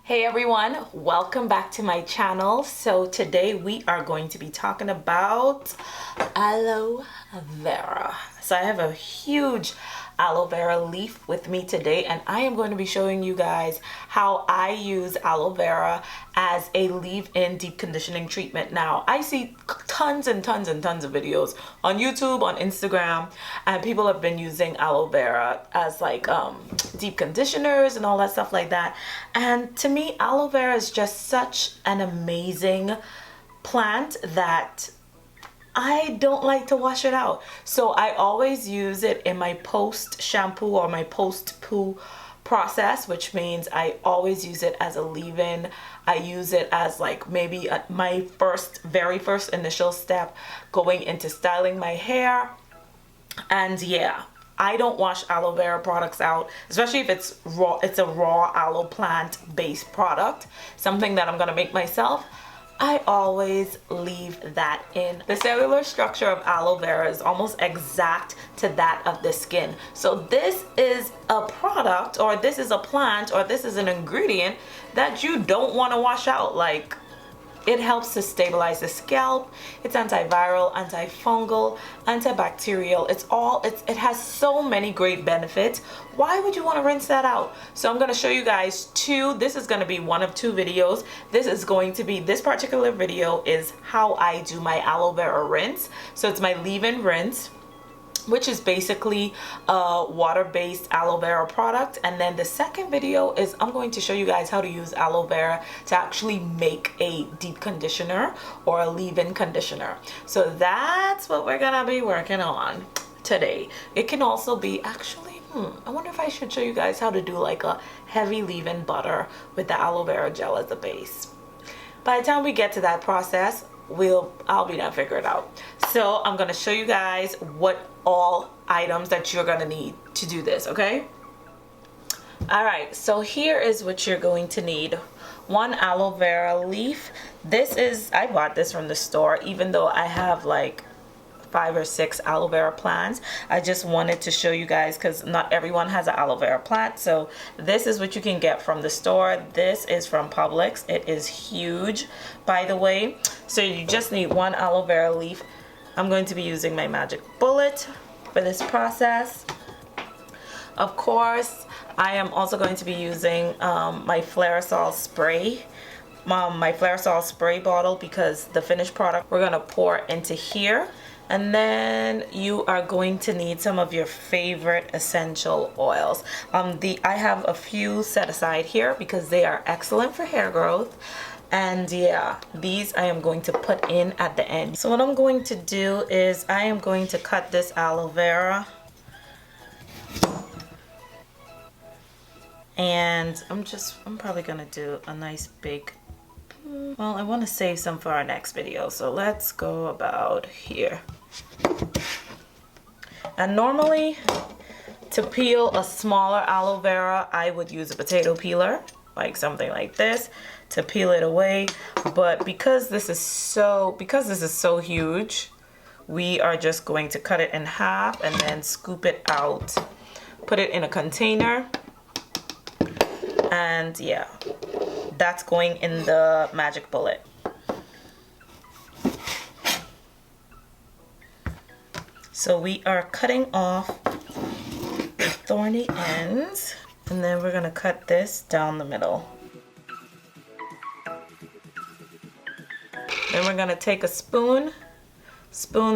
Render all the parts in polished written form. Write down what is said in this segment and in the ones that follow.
Hey everyone, welcome back to my channel. So today we are going to be talking about aloe vera. So I have a huge aloe vera leaf with me today, and I am going to be showing you guys how I use aloe vera as a leave-in deep conditioning treatment. Now I see tons and tons and tons of videos on YouTube, on Instagram, and people have been using aloe vera as like deep conditioners and all that stuff like that. And to me, aloe vera is just such an amazing plant that I don't like to wash it out. So I always use it in my post shampoo or my post poo process, which means I always use it as a leave-in. I use it as like maybe my very first initial step going into styling my hair. And yeah, I don't wash aloe vera products out, especially if it's raw. It's a raw aloe plant based product, something that I'm gonna make myself. I always leave that in. The cellular structure of aloe vera is almost exact to that of the skin. So this is a product, or this is a plant, or this is an ingredient that you don't want to wash out. Like, it helps to stabilize the scalp. It's antiviral, antifungal, antibacterial. It has so many great benefits. Why would you want to rinse that out? So I'm going to show you guys two. This is going to be one of two videos. This particular video is how I do my aloe vera rinse. So it's my leave-in rinse, which is basically a water-based aloe vera product. And then the second video is I'm going to show you guys how to use aloe vera to actually make a deep conditioner or a leave-in conditioner. So that's what we're gonna be working on today. It can also be actually, I wonder if I should show you guys how to do like a heavy leave-in butter with the aloe vera gel as the base. By the time we get to that process, I'll be done figure it out. So I'm gonna show you guys what all items that you're gonna need to do this, okay? All right, so here is what you're going to need. One aloe vera leaf. I bought this from the store, even though I have like 5 or 6 aloe vera plants. I just wanted to show you guys because not everyone has an aloe vera plant. So this is what you can get from the store. This is from Publix. It is huge, by the way. So you just need one aloe vera leaf. I'm going to be using my magic bullet for this process. Of course, I am also going to be using my Flairosol spray. My Flairosol spray bottle, because the finished product we're gonna pour into here. And then you are going to need some of your favorite essential oils. I have a few set aside here because they are excellent for hair growth. And yeah, these I am going to put in at the end. So what I'm going to do is I am going to cut this aloe vera. And I'm probably gonna do a nice big, well, I want to save some for our next video. So let's go about here. And normally to peel a smaller aloe vera, I would use a potato peeler, like something like this, to peel it away. But because this is so huge, we are just going to cut it in half and then scoop it out, put it in a container. And yeah, that's going in the magic bullet. So we are cutting off the thorny ends, and then we're gonna cut this down the middle. Then we're gonna take a spoon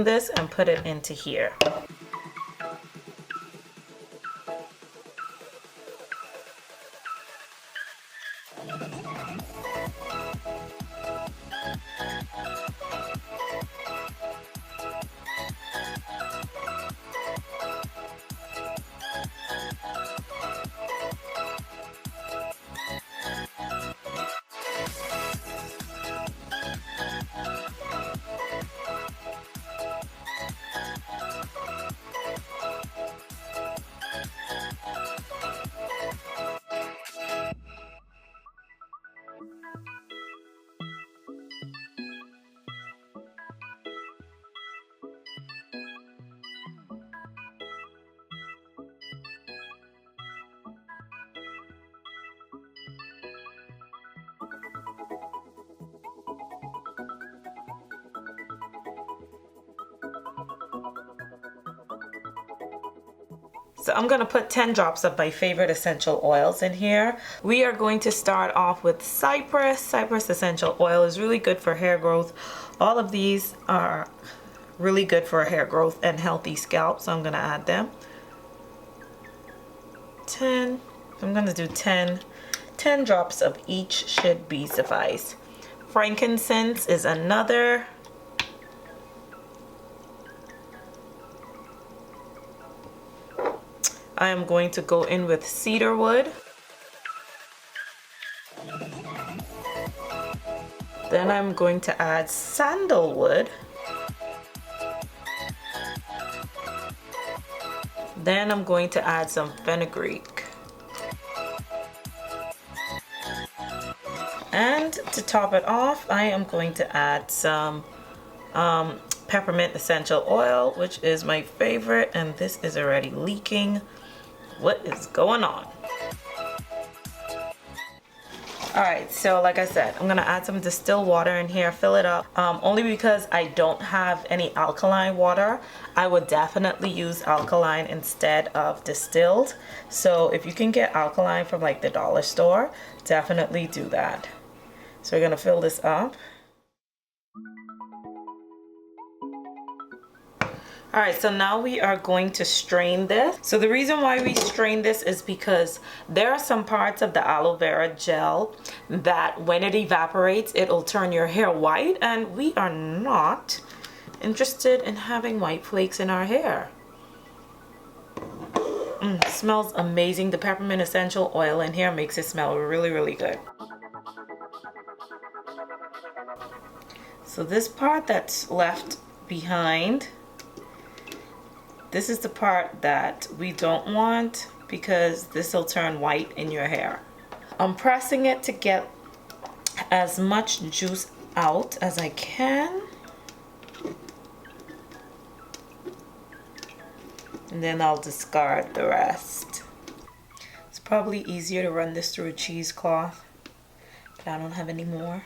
this and put it into here. So I'm gonna put 10 drops of my favorite essential oils in here. We are going to start off with cypress. Cypress essential oil is really good for hair growth. All of these are really good for hair growth and healthy scalp, so I'm gonna add them. 10. I'm gonna do 10 drops of each should be suffice. Frankincense is another. I am going to go in with cedarwood. Then I'm going to add sandalwood. Then I'm going to add some fenugreek. And to top it off, I am going to add some peppermint essential oil, which is my favorite, and this is already leaking. What is going on? Alright, so like I said, I'm gonna add some distilled water in here, fill it up. Only because I don't have any alkaline water. I would definitely use alkaline instead of distilled. So if you can get alkaline from like the dollar store, definitely do that. So we're gonna fill this up. Alright, so now we are going to strain this. So the reason why we strain this is because there are some parts of the aloe vera gel that when it evaporates, it'll turn your hair white, and we are not interested in having white flakes in our hair. Smells amazing. The peppermint essential oil in here makes it smell really, really good. So this part that's left behind, this is the part that we don't want because this will turn white in your hair. I'm pressing it to get as much juice out as I can. And then I'll discard the rest. It's probably easier to run this through a cheesecloth, but I don't have any more.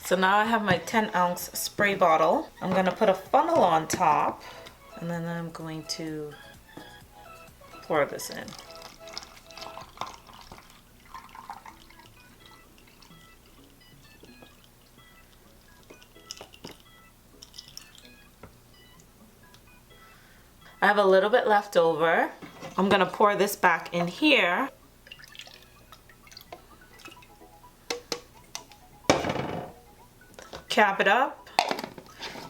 So now I have my 10-ounce spray bottle. I'm going to put a funnel on top, and then I'm going to pour this in. I have a little bit left over. I'm going to pour this back in here. Cap it up,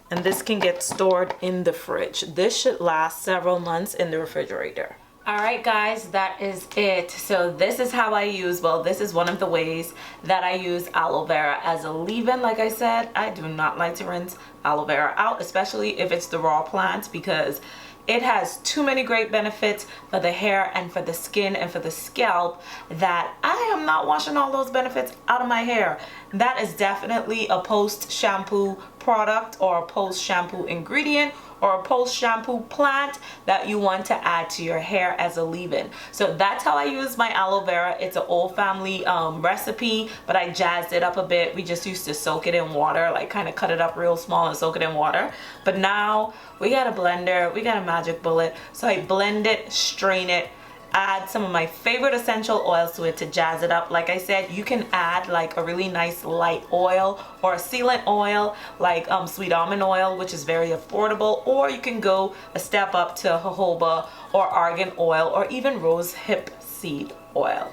and this can get stored in the fridge. This should last several months in the refrigerator. Alright guys, that is it. So this is how I use, well, this is one of the ways that I use aloe vera as a leave-in. Like I said, I do not like to rinse aloe vera out, especially if it's the raw plant, because it has too many great benefits for the hair and for the skin and for the scalp that I am not washing all those benefits out of my hair. That is definitely a post-shampoo product or a post-shampoo ingredient or a post-shampoo plant that you want to add to your hair as a leave-in. So that's how I use my aloe vera. It's an old family recipe, but I jazzed it up a bit. We just used to soak it in water, like kind of cut it up real small and soak it in water. But now we got a blender, we got a magic bullet. So I blend it, strain it, add some of my favorite essential oils to it to jazz it up. Like I said, you can add like a really nice light oil or a sealant oil like sweet almond oil, which is very affordable, or you can go a step up to jojoba or argan oil or even rose hip seed oil.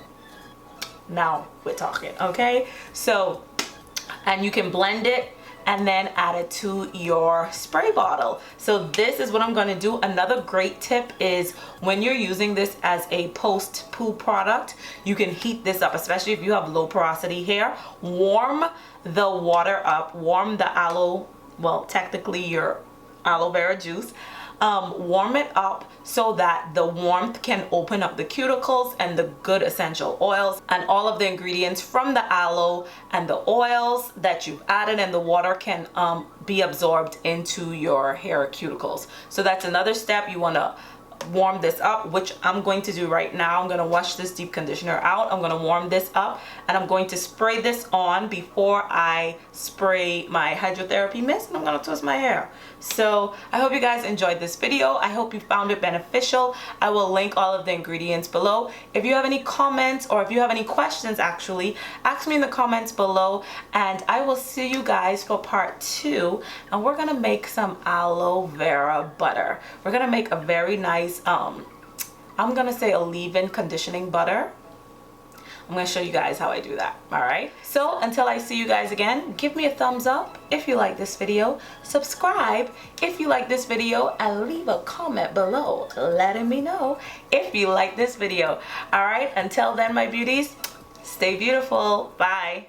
Now we're talking, okay? So, and you can blend it and then add it to your spray bottle. So this is what I'm going to do. Another great tip is when you're using this as a post-poo product, you can heat this up, especially if you have low porosity hair. Warm the water up, warm the aloe, well, technically your aloe vera juice. warm it up so that the warmth can open up the cuticles and the good essential oils and all of the ingredients from the aloe and the oils that you've added and the water can be absorbed into your hair cuticles. So that's another step. You want to warm this up, which I'm going to do right now. I'm going to wash this deep conditioner out. I'm going to warm this up and I'm going to spray this on before I spray my hydrotherapy mist, and I'm going to twist my hair. So I hope you guys enjoyed this video. I hope you found it beneficial. I will link all of the ingredients below. If you have any comments or if you have any questions, actually ask me in the comments below, and I will see you guys for part 2, and we're gonna make some aloe vera butter. We're gonna make a very nice I'm gonna say a leave-in conditioning butter. I'm gonna show you guys how I do that. All right, so until I see you guys again, give me a thumbs up if you like this video, subscribe if you like this video, and leave a comment below letting me know if you like this video. All right, until then, my beauties, stay beautiful. Bye.